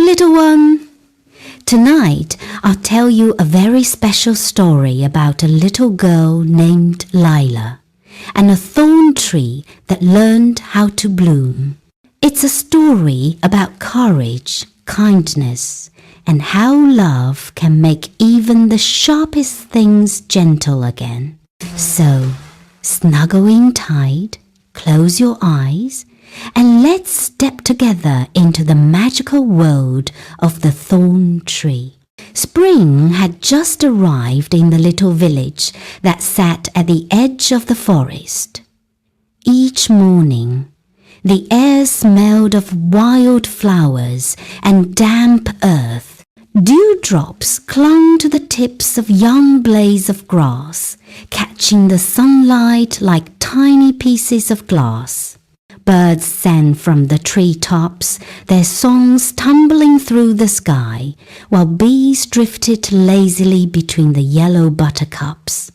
little one! Tonight, I'll tell you a very special story about a little girl named Lila and a thorn tree that learned how to bloom. It's a story about courage, kindness, and how love can make even the sharpest things gentle again. So, snuggle in tight, close your eyes, and let's step together into the magical world of the thorn tree. Spring had just arrived in the little village that sat at the edge of the forest. Each morning, the air smelled of wild flowers and damp earth. Dewdrops clung to the tips of young blades of grass, catching the sunlight like tiny pieces of glass. Birds sang from the treetops, their songs tumbling through the sky, while bees drifted lazily between the yellow buttercups.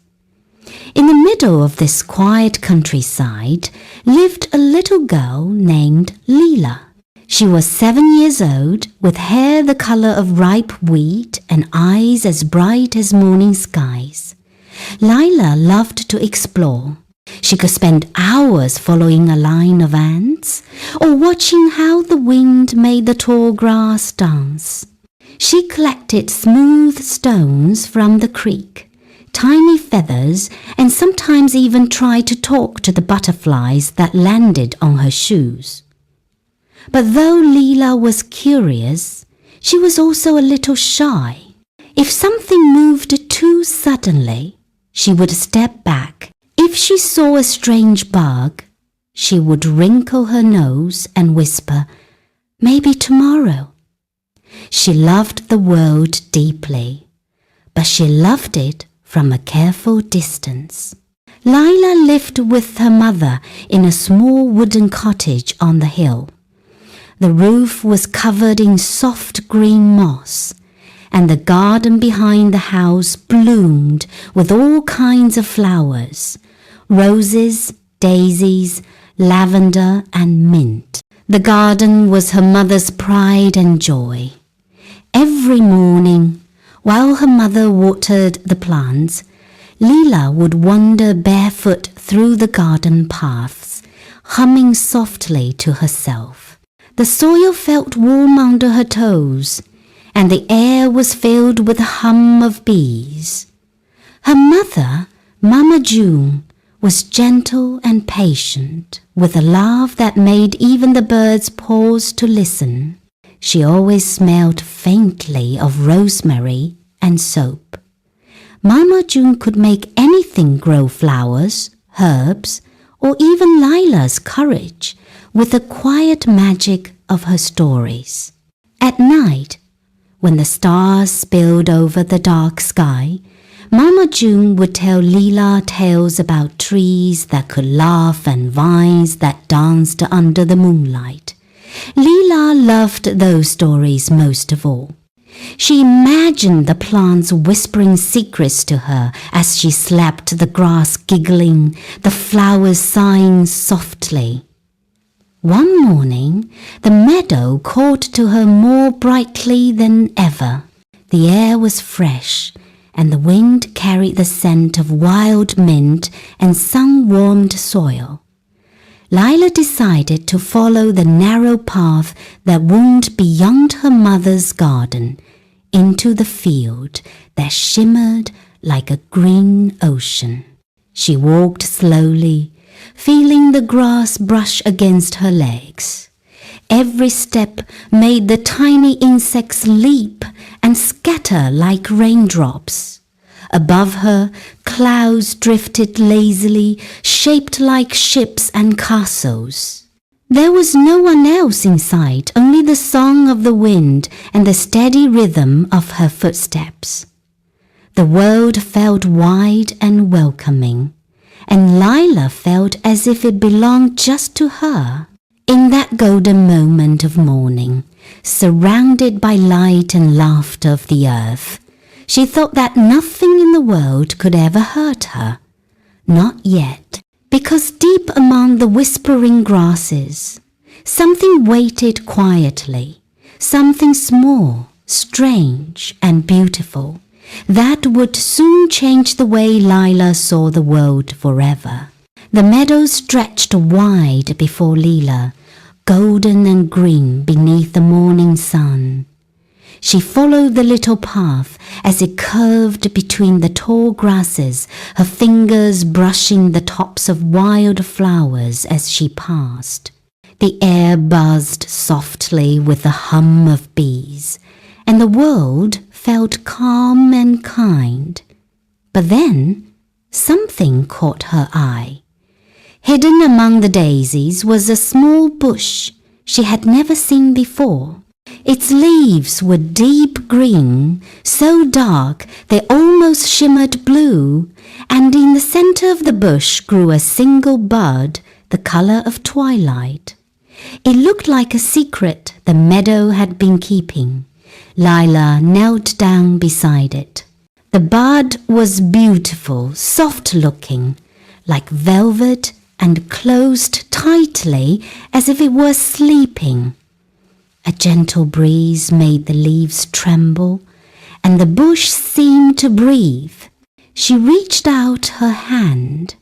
In the middle of this quiet countryside lived a little girl named Lila. She was 7 years old, with hair the color of ripe wheat and eyes as bright as morning skies. Lila loved to explore. She could spend hours following a line of ants or watching how the wind made the tall grass dance. She collected smooth stones from the creek, tiny feathers, and sometimes even tried to talk to the butterflies that landed on her shoes. But though Lila was curious, she was also a little shy. If something moved too suddenly, she would step back. If she saw a strange bug, she would wrinkle her nose and whisper, "Maybe tomorrow." She loved the world deeply, but she loved it from a careful distance. Lila lived with her mother in a small wooden cottage on the hill. The roof was covered in soft green moss, and the garden behind the house bloomed with all kinds of flowers: roses, daisies, lavender, and mint. The garden was her mother's pride and joy. Every morning, while her mother watered the plants, Lila would wander barefoot through the garden paths, humming softly to herself. The soil felt warm under her toes, and the air was filled with the hum of bees. Her mother, Mama June, was gentle and patient, with a laugh that made even the birds pause to listen. She always smelled faintly of rosemary and soap. Mama June could make anything grow: flowers, herbs, or even Lila's courage, with the quiet magic of her stories. At night, when the stars spilled over the dark sky, Mama June would tell Lila tales about trees that could laugh and vines that danced under the moonlight. Lila loved those stories most of all. She imagined the plants whispering secrets to her as she slept, the grass giggling, the flowers sighing softly. One morning, the meadow called to her more brightly than ever. The air was fresh, and the wind carried the scent of wild mint and sun-warmed soil. Lila decided to follow the narrow path that wound beyond her mother's garden into the field that shimmered like a green ocean. She walked slowly, feeling the grass brush against her legs. Every step made the tiny insects leap and scatter like raindrops. Above her, clouds drifted lazily, shaped like ships and castles. There was no one else in sight, only the song of the wind and the steady rhythm of her footsteps. The world felt wide and welcoming, and Lila felt as if it belonged just to her. In that golden moment of morning, surrounded by light and laughter of the earth, she thought that nothing in the world could ever hurt her. Not yet, because deep among the whispering grasses, something waited quietly, something small, strange and beautiful that would soon change the way Lila saw the world forever. The meadow stretched wide before Lila, golden and green beneath the morning sun. She followed the little path as it curved between the tall grasses, her fingers brushing the tops of wild flowers as she passed. The air buzzed softly with the hum of bees, and the world felt calm and kind. But then something caught her eye. Hidden among the daisies was a small bush she had never seen before. Its leaves were deep green, so dark they almost shimmered blue, and in the center of the bush grew a single bud, the color of twilight. It looked like a secret the meadow had been keeping. Lila knelt down beside it. The bud was beautiful, soft-looking, like velvet, and closed tightly as if it were sleeping. A gentle breeze made the leaves tremble, and the bush seemed to breathe. She reached out her hand,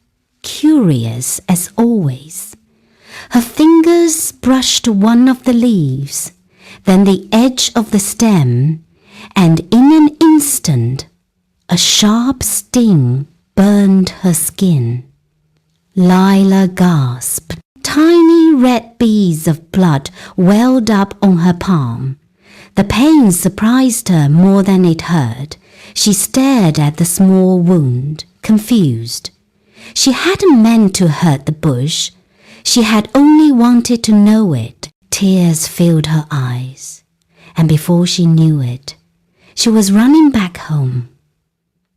curious as always. Her fingers brushed one of the leaves, then the edge of the stem, and in an instant, a sharp sting burned her skin. Lila gasped. Tiny red beads of blood welled up on her palm. The pain surprised her more than it hurt. She stared at the small wound, confused. She hadn't meant to hurt the bush. She had only wanted to know it. Tears filled her eyes, and before she knew it, she was running back home.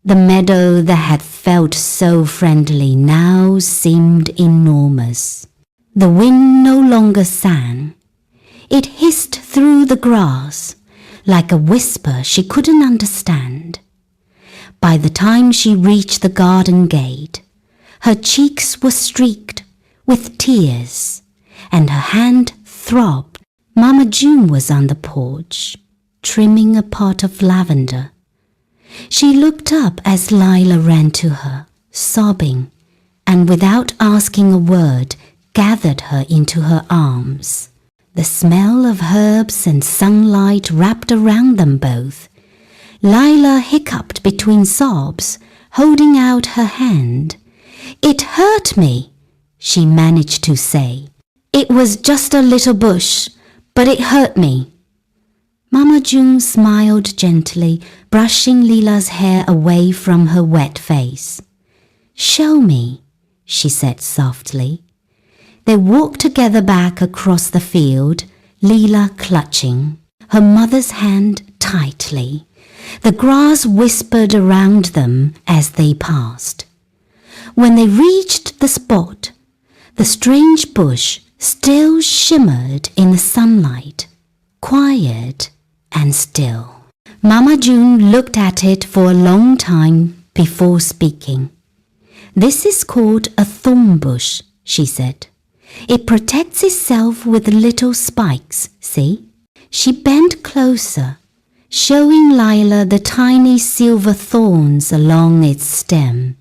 The meadow that had felt so friendly now seemed enormous. The wind no longer sang. It hissed through the grass like a whisper she couldn't understand. By the time she reached the garden gate, her cheeks were streaked with tears and her hand throbbed. Mama June was on the porch, trimming a pot of lavender. She looked up as Lila ran to her, sobbing, and without asking a word, gathered her into her arms. The smell of herbs and sunlight wrapped around them both. Lila hiccuped between sobs, holding out her hand. "It hurt me," she managed to say. "It was just a little bush, but it hurt me." Mama June smiled gently, brushing Lila's hair away from her wet face. "Show me," she said softly. They walked together back across the field, Lila clutching her mother's hand tightly. The grass whispered around them as they passed. When they reached the spot, the strange bush still shimmered in the sunlight, quiet and still. Mama June looked at it for a long time before speaking. "This is called a thorn bush," she said. "It protects itself with little spikes, see?" She bent closer, showing Lila the tiny silver thorns along its stem.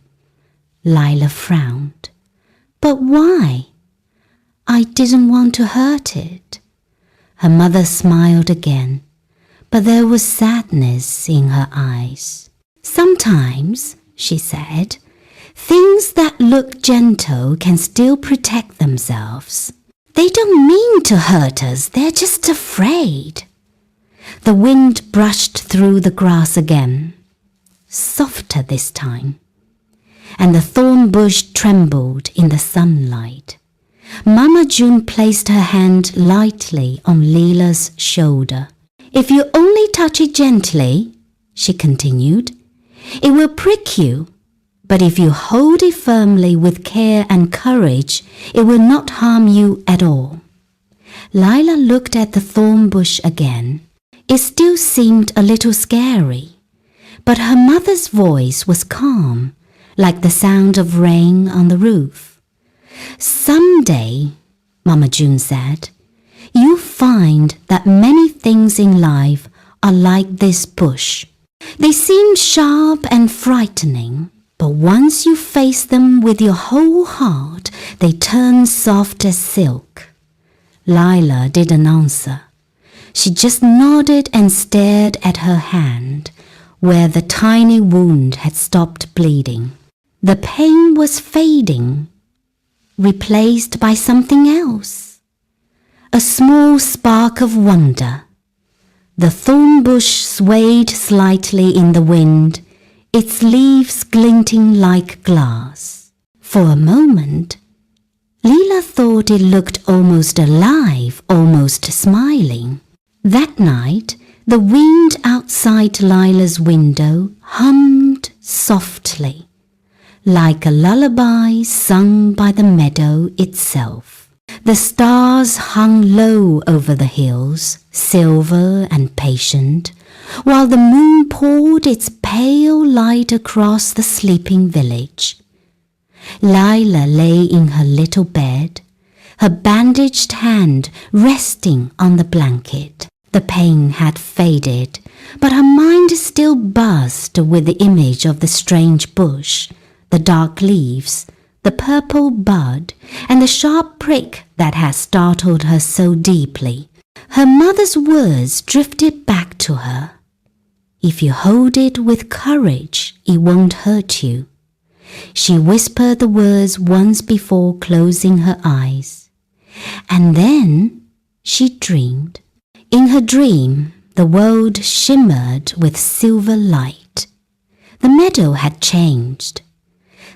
Lila frowned. "But why?" "I didn't want to hurt it." Her mother smiled again, but there was sadness in her eyes. "Sometimes," she said, "things that look gentle can still protect themselves. They don't mean to hurt us, they're just afraid." The wind brushed through the grass again, softer this time, and the thorn bush trembled in the sunlight. Mama June placed her hand lightly on Lila's shoulder. "If you only touch it gently," she continued, "it will prick you. But if you hold it firmly with care and courage, it will not harm you at all." Lila looked at the thorn bush again. It still seemed a little scary, but her mother's voice was calm, like the sound of rain on the roof. "Someday," Mama June said, You find that many things in life are like this bush. They seem sharp and frightening, but once you face them with your whole heart, they turn soft as silk. Lila didn't answer. She just nodded and stared at her hand, where the tiny wound had stopped bleeding. The pain was fading, replaced by something else. A small spark of wonder. The thorn bush swayed slightly in the wind, its leaves glinting like glass. For a moment, Lila thought it looked almost alive, almost smiling. That night, the wind outside Lila's window hummed softly, like a lullaby sung by the meadow itself. The stars hung low over the hills, silver and patient, while the moon poured its pale light across the sleeping village. Lila lay in her little bed, her bandaged hand resting on the blanket. The pain had faded, but her mind still buzzed with the image of the strange bush, the dark leaves, the purple bud, and the sharp prick that had startled her so deeply. Her mother's words drifted back to her. If you hold it with courage, it won't hurt you. She whispered the words once before closing her eyes. And then she dreamed. In her dream, the world shimmered with silver light. The meadow had changed.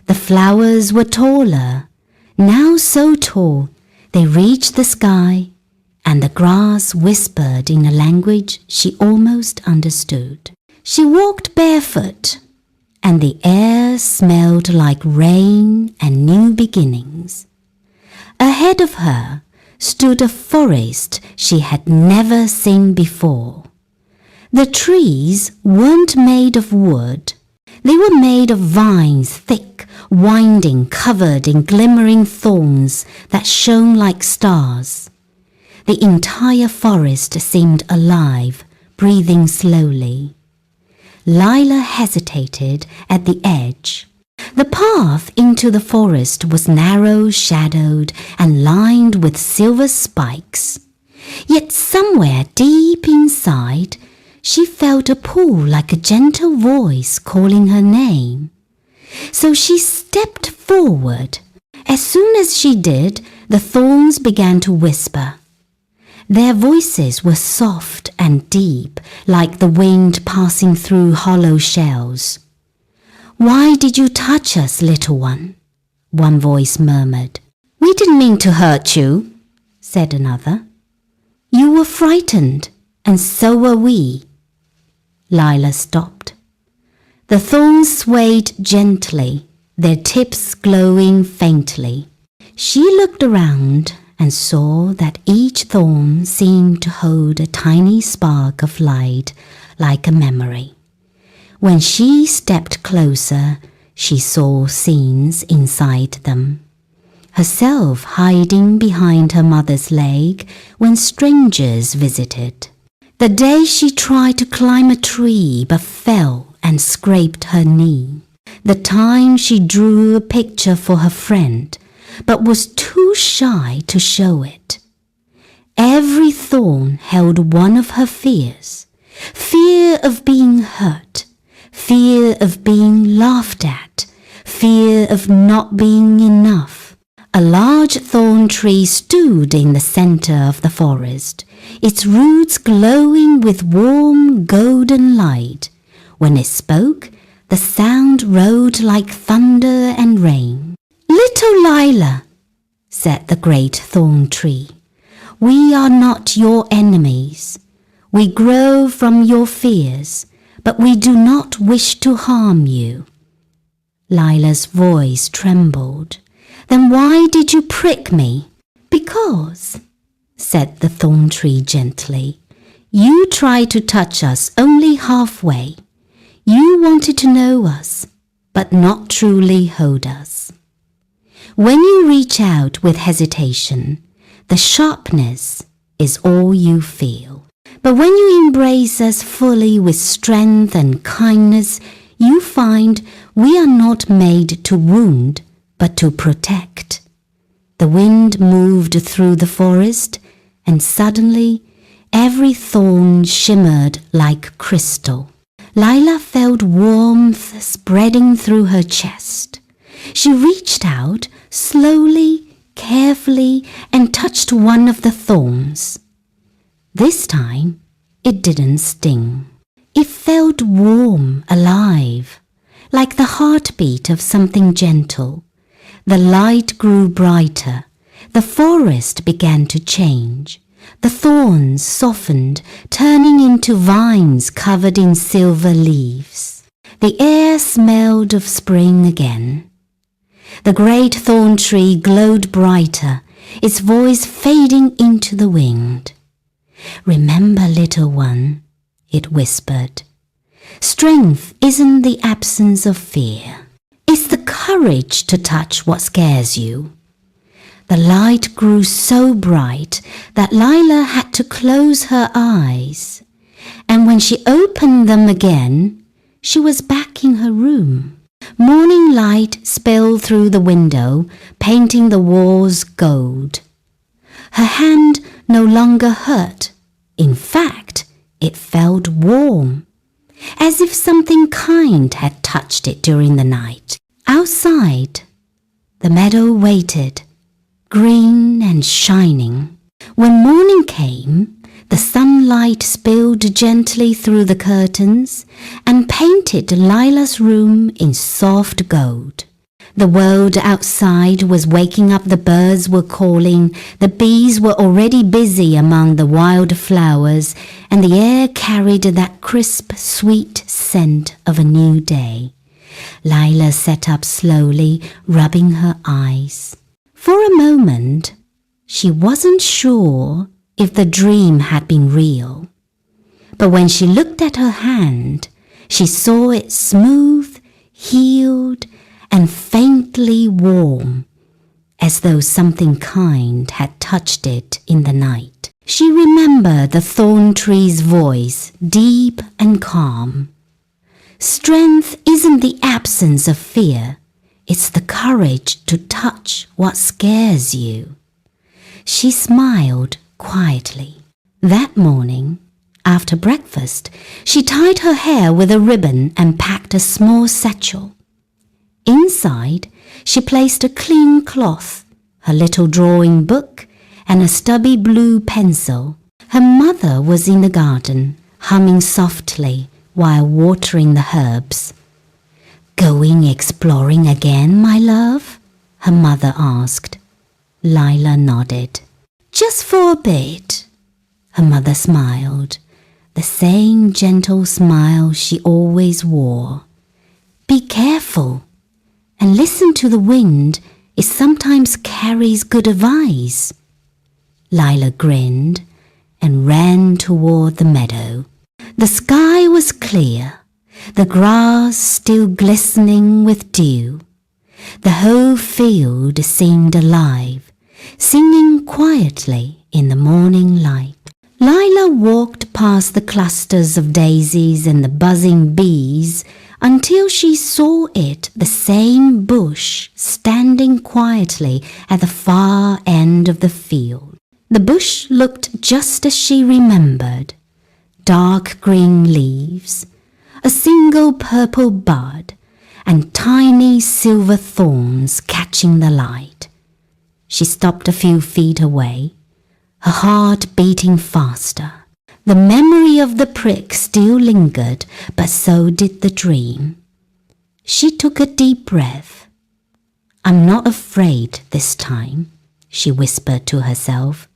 The flowers were taller, now so tall they reached the sky, and the grass whispered in a language she almost understood. She walked barefoot, and the air smelled like rain and new beginnings. Ahead of her stood a forest she had never seen before. The trees weren't made of wood. They were made of vines, thick, winding, covered in glimmering thorns that shone like stars. The entire forest seemed alive, breathing slowly. Lila hesitated at the edge. The path into the forest was narrow, shadowed, and lined with silver spikes. Yet somewhere deep inside, she felt a pull like a gentle voice calling her name. So she stepped forward. As soon as she did, the thorns began to whisper. Their voices were soft and deep, like the wind passing through hollow shells. "Why did you touch us, little one?" one voice murmured. "We didn't mean to hurt you," said another. "You were frightened, and so were we." Lila stopped. The thorns swayed gently, their tips glowing faintly. She looked around and saw that each thorn seemed to hold a tiny spark of light like a memory. When she stepped closer, she saw scenes inside them. Herself hiding behind her mother's leg when strangers visited. The day she tried to climb a tree but fell and scraped her knee. The time she drew a picture for her friend but was too shy to show it. Every thorn held one of her fears. Fear of being hurt, fear of being laughed at, fear of not being enough. A large thorn tree stood in the center of the forest, its roots glowing with warm golden light. When it spoke, the sound rolled like thunder and rain. "Little Lila," said the great thorn tree, "we are not your enemies. We grow from your fears, but we do not wish to harm you." Lila's voice trembled. "Then why did you prick me?" "Because," said the thorn tree gently, "you tried to touch us only halfway. You wanted to know us, but not truly hold us. When you reach out with hesitation, the sharpness, is all you feel. But when you embrace us fully with strength and kindness, you find we are not made to wound, but to protect. The wind moved through the forest, and suddenly every thorn shimmered like crystal. Lila felt warmth spreading through her chest. She reached out slowly, carefully, and touched one of the thorns. This time, it didn't sting. It felt warm, alive, like the heartbeat of something gentle. The light grew brighter. The forest began to change. The thorns softened, turning into vines covered in silver leaves. The air smelled of spring again. The great thorn tree glowed brighter, its voice fading into the wind. "Remember, little one," it whispered. "Strength isn't the absence of fear. It's the courage to touch what scares you." The light grew so bright that Lila had to close her eyes. And when she opened them again, she was back in her room. Morning light spilled through the window, painting the walls gold. Her hand no longer hurt. In fact, it felt warm, as if something kind had touched it during the night. Outside, the meadow waited, green and shining. When morning came, the sunlight spilled gently through the curtains and painted Lila's room in soft gold. The world outside was waking up. The birds were calling, the bees were already busy among the wild flowers, and the air carried that crisp, sweet scent of a new day. Lila sat up slowly, rubbing her eyes. For a moment, she wasn't sure if the dream had been real. But when she looked at her hand, she saw it smooth, healed, and faintly warm, as though something kind had touched it in the night. She remembered the thorn tree's voice, deep and calm. "Strength isn't the absence of fear. It's the courage to touch what scares you." She smiled quietly. That morning, after breakfast, she tied her hair with a ribbon and packed a small satchel. Inside, she placed a clean cloth, her little drawing book, and a stubby blue pencil. Her mother was in the garden, humming softly while watering the herbs. "Going exploring again, my love?" her mother asked. Lila nodded. "Just for a bit." Her mother smiled, the same gentle smile she always wore. "Be careful, and listen to the wind. It sometimes carries good advice." Lila grinned and ran toward the meadow. The sky was clear, the grass still glistening with dew. The whole field seemed alive, singing quietly in the morning light. Lila walked past the clusters of daisies and the buzzing bees until she saw it, the same bush, standing quietly at the far end of the field. The bush looked just as she remembered. Dark green leaves, a single purple bud, and tiny silver thorns catching the light. She stopped a few feet away, her heart beating faster. The memory of the prick still lingered, but so did the dream. She took a deep breath. "I'm not afraid this time," she whispered to herself.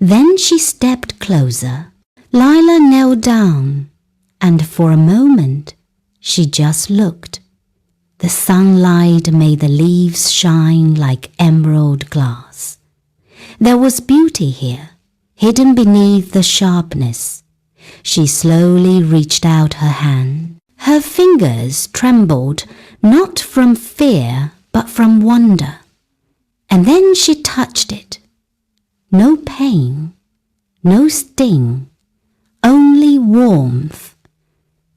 Then she stepped closer. Lila knelt down, and for a moment she just looked. The sunlight made the leaves shine like emerald glass. There was beauty here, hidden beneath the sharpness. She slowly reached out her hand. Her fingers trembled, not from fear, but from wonder. And then she touched it. No pain, no sting, only warmth.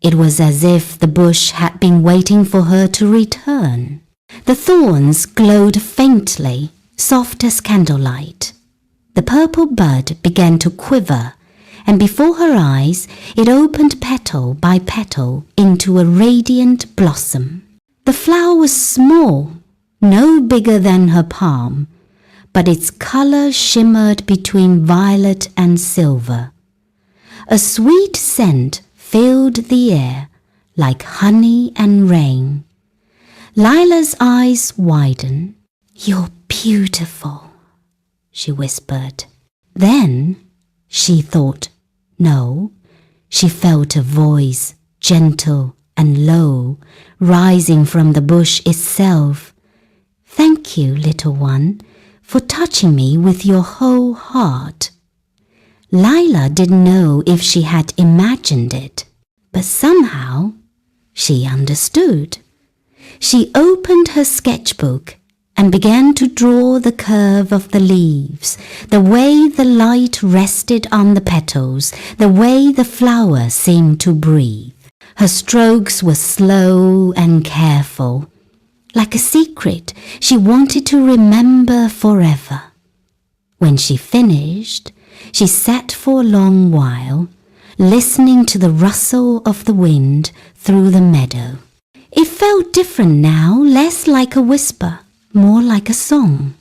It was as if the bush had been waiting for her to return. The thorns glowed faintly, soft as candlelight. The purple bud began to quiver, and before her eyes it opened petal by petal into a radiant blossom. The flower was small, no bigger than her palm, but its color shimmered between violet and silver. A sweet scent filled the air like honey and rain. Lila's eyes widened. "You're beautiful," she whispered. Then she thought, no, she felt a voice, gentle and low, rising from the bush itself. "Thank you, little one, for touching me with your whole heart." Lila didn't know if she had imagined it, but somehow she understood. She opened her sketchbook and began to draw the curve of the leaves, the way the light rested on the petals, the way the flower seemed to breathe. Her strokes were slow and careful, like a secret she wanted to remember forever. When she finished, she sat for a long while, listening to the rustle of the wind through the meadow. It felt different now, less like a whisper, more like a song.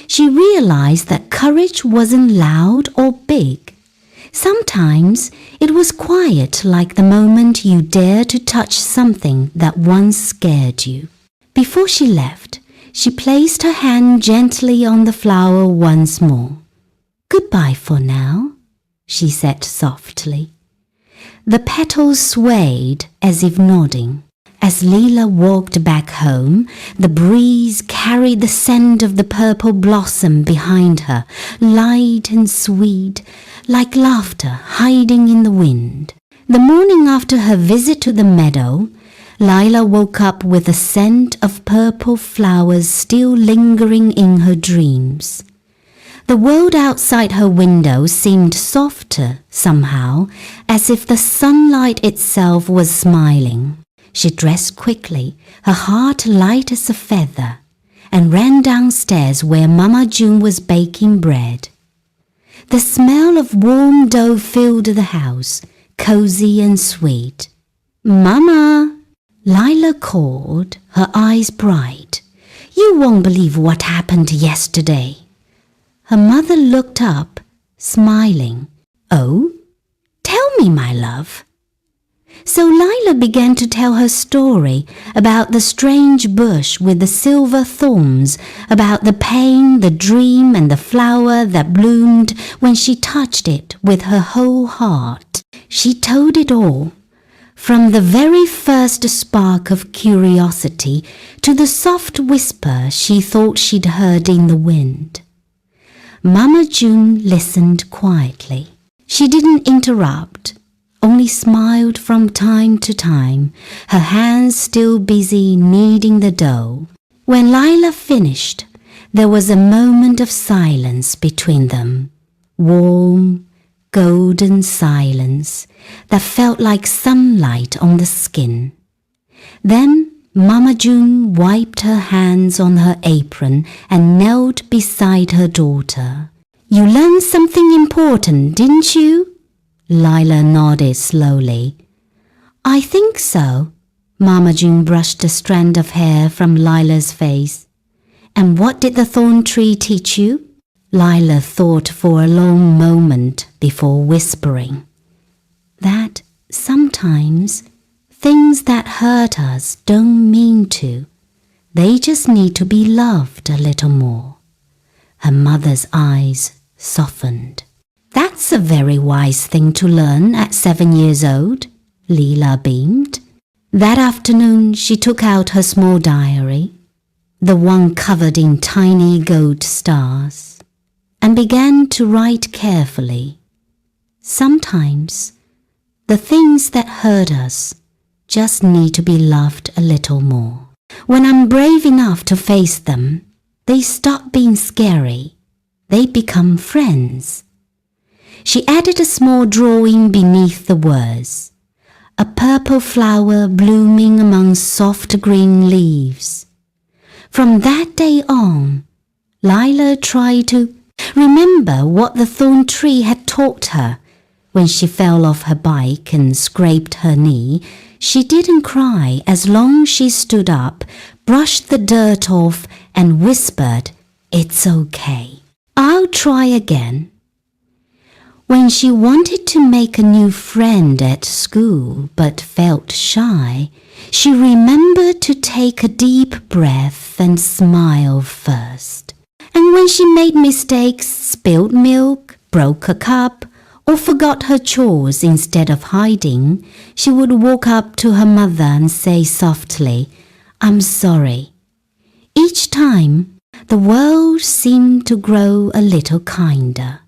She realized that courage wasn't loud or big. Sometimes it was quiet, like the moment you dare to touch something that once scared you. Before she left, she placed her hand gently on the flower once more. "Goodbye for now," she said softly. The petals swayed as if nodding. As Lila walked back home, the breeze carried the scent of the purple blossom behind her, light and sweet, like laughter hiding in the wind. The morning after her visit to the meadow, Lila woke up with the scent of purple flowers still lingering in her dreams. The world outside her window seemed softer somehow, as if the sunlight itself was smiling. She dressed quickly, her heart light as a feather, and ran downstairs where Mama June was baking bread. The smell of warm dough filled the house, cozy and sweet. "Mama!" Lila called, her eyes bright. "You won't believe what happened yesterday." Her mother looked up, smiling. "Oh, tell me, my love." So Lila began to tell her story about the strange bush with the silver thorns, about the pain, the dream, and the flower that bloomed when she touched it with her whole heart. She told it all, from the very first spark of curiosity to the soft whisper she thought she'd heard in the wind. Mama June listened quietly. She didn't interrupt, only smiled from time to time, her hands still busy kneading the dough. When Lila finished, there was a moment of silence between them, warm, golden silence that felt like sunlight on the skin. Then Mama June wiped her hands on her apron and knelt beside her daughter. "You learned something important, didn't you?" Lila nodded slowly. "I think so." Mama June brushed a strand of hair from Lila's face. "And what did the thorn tree teach you?" Lila thought for a long moment before whispering. "That sometimes things that hurt us don't mean to. They just need to be loved a little more." Her mother's eyes softened. "That's a very wise thing to learn at 7 years old," Lila beamed. That afternoon she took out her small diary, the one covered in tiny gold stars, and began to write carefully. Sometimes the things that hurt us just need to be loved a little more. When I'm brave enough to face them, they stop being scary. They become friends. She added a small drawing beneath the words, "A purple flower blooming among soft green leaves." From that day on, Lila tried to remember what the thorn tree had taught her. When she fell off her bike and scraped her knee, she didn't cry as long as she stood up, brushed the dirt off, and whispered, "It's okay. I'll try again." When she wanted to make a new friend at school but felt shy, she remembered to take a deep breath and smile first. And when she made mistakes, spilled milk, broke a cup, or forgot her chores instead of hiding, she would walk up to her mother and say softly, "I'm sorry." Each time, the world seemed to grow a little kinder.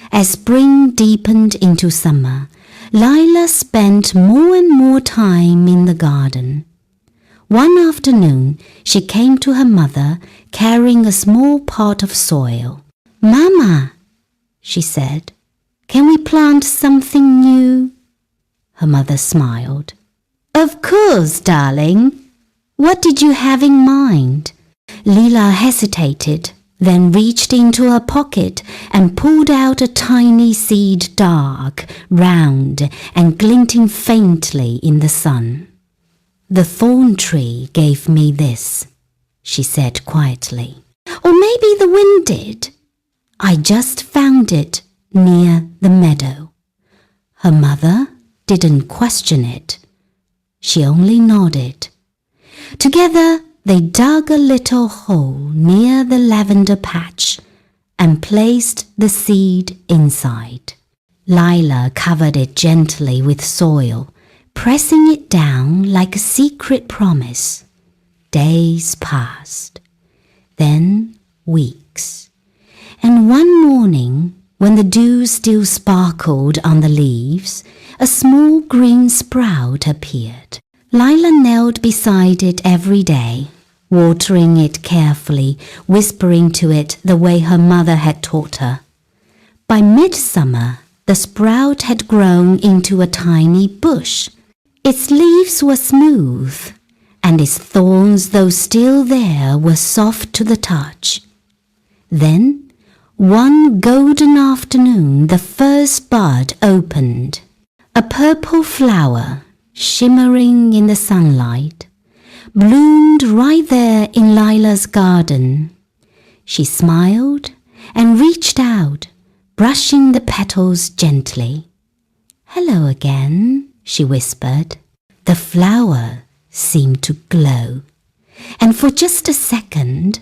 As spring deepened into summer, Lila spent more and more time in the garden. One afternoon, she came to her mother carrying a small pot of soil. "Mama," she said, "can we plant something new?" Her mother smiled. "Of course, darling. What did you have in mind?" Lila hesitated, then reached into her pocket and pulled out a tiny seed, dark, round, and glinting faintly in the sun. "The thorn tree gave me this," she said quietly. "Or maybe the wind did. I just found it near the meadow." Her mother didn't question it. She only nodded. Together, they dug a little hole near the lavender patch and placed the seed inside. Lila covered it gently with soil, pressing it down like a secret promise. Days passed, then weeks, and one morning, when the dew still sparkled on the leaves, a small green sprout appeared. Lila knelt beside it every day, watering it carefully, whispering to it the way her mother had taught her. By midsummer, the sprout had grown into a tiny bush. Its leaves were smooth, and its thorns, though still there, were soft to the touch. Then, one golden afternoon, the first bud opened. A purple flower, shimmering in the sunlight, bloomed right there in Lila's garden. She smiled and reached out, brushing the petals gently. "Hello again," she whispered. The flower seemed to glow, and for just a second,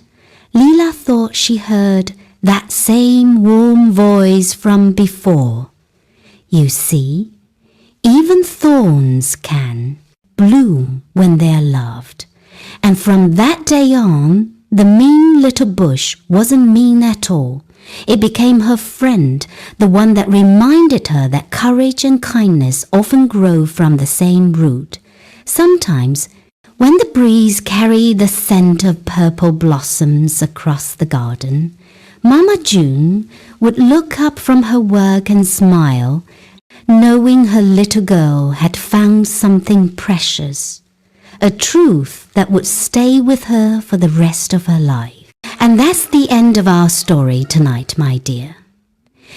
Lila thought she heard that same warm voice from before. You see, even thorns can bloom when they're loved. And from that day on, the mean little bush wasn't mean at all. It became her friend, the one that reminded her that courage and kindness often grow from the same root. Sometimes, when the breeze carried the scent of purple blossoms across the garden, Mama June would look up from her work and smile, knowing her little girl had found something precious, a truth that would stay with her for the rest of her life. And that's the end of our story tonight, my dear.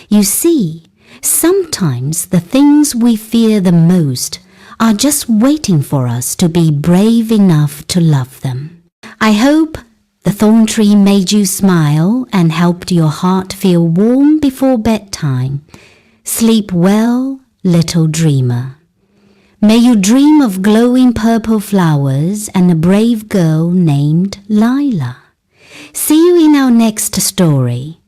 You see, sometimes the things we fear the most are just waiting for us to be brave enough to love them. I hope the thorn tree made you smile and helped your heart feel warm before bedtime. Sleep well, little dreamer. May you dream of glowing purple flowers and a brave girl named Lila. See you in our next story.